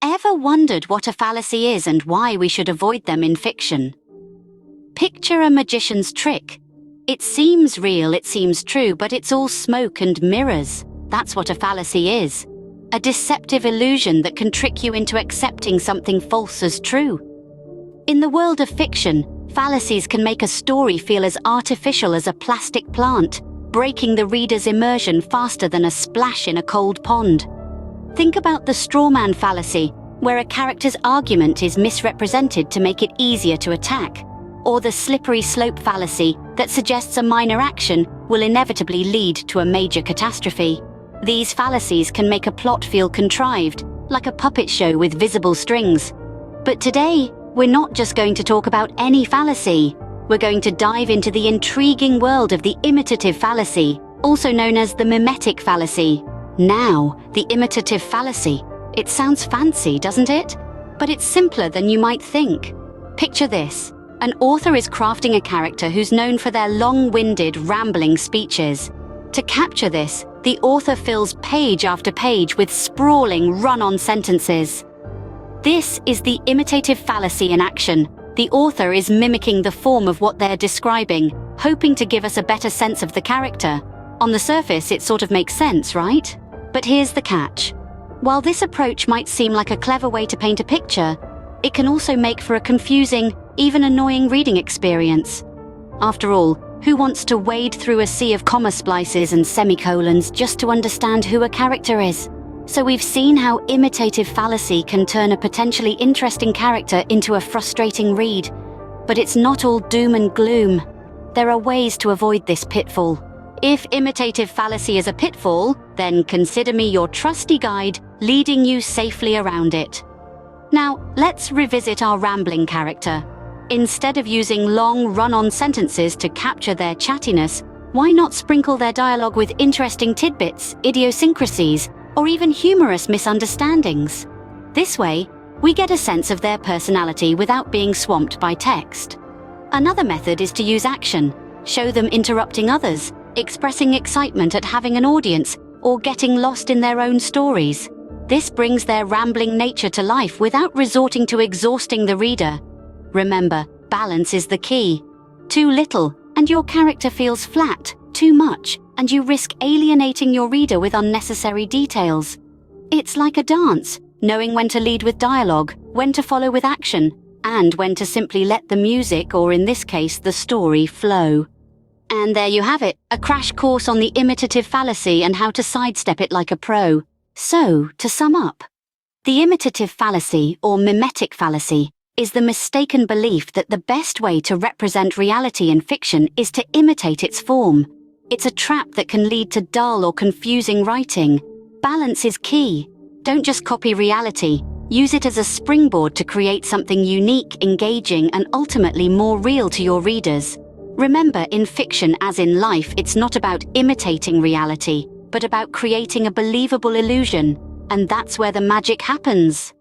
Ever wondered what a fallacy is and why we should avoid them in fiction? Picture a magician's trick. It seems real, it seems true, but it's all smoke and mirrors. That's what a fallacy is. A deceptive illusion that can trick you into accepting something false as true. In the world of fiction, fallacies can make a story feel as artificial as a plastic plant, breaking the reader's immersion faster than a splash in a cold pond. Think about the straw man fallacy, where a character's argument is misrepresented to make it easier to attack, or the slippery slope fallacy that suggests a minor action will inevitably lead to a major catastrophe. These fallacies can make a plot feel contrived, like a puppet show with visible strings. But today, we're not just going to talk about any fallacy. We're going to dive into the intriguing world of the imitative fallacy, also known as the mimetic fallacy. Now, the imitative fallacy. It sounds fancy, doesn't it? But it's simpler than you might think. Picture this. An author is crafting a character who's known for their long-winded, rambling speeches. To capture this, the author fills page after page with sprawling, run-on sentences. This is the imitative fallacy in action. The author is mimicking the form of what they're describing, hoping to give us a better sense of the character. On the surface, it sort of makes sense, right? But here's the catch. While this approach might seem like a clever way to paint a picture, it can also make for a confusing, even annoying reading experience. After all, who wants to wade through a sea of comma splices and semicolons just to understand who a character is? So we've seen how imitative fallacy can turn a potentially interesting character into a frustrating read. But it's not all doom and gloom. There are ways to avoid this pitfall. If imitative fallacy is a pitfall, then consider me your trusty guide, leading you safely around it. Now, let's revisit our rambling character. Instead of using long, run-on sentences to capture their chattiness, why not sprinkle their dialogue with interesting tidbits, idiosyncrasies, or even humorous misunderstandings? This way, we get a sense of their personality without being swamped by text. Another method is to use action. Show them interrupting others, expressing excitement at having an audience, or getting lost in their own stories. This brings their rambling nature to life without resorting to exhausting the reader. Remember, balance is the key. Too little, and your character feels flat. Too much, and you risk alienating your reader with unnecessary details. It's like a dance, knowing when to lead with dialogue, when to follow with action, and when to simply let the music, or in this case, the story, flow. And there you have it, a crash course on the imitative fallacy and how to sidestep it like a pro. So, to sum up, the imitative fallacy, or mimetic fallacy, is the mistaken belief that the best way to represent reality in fiction is to imitate its form. It's a trap that can lead to dull or confusing writing. Balance is key. Don't just copy reality. Use it as a springboard to create something unique, engaging, and ultimately more real to your readers. Remember, in fiction as in life, it's not about imitating reality, but about creating a believable illusion. And that's where the magic happens.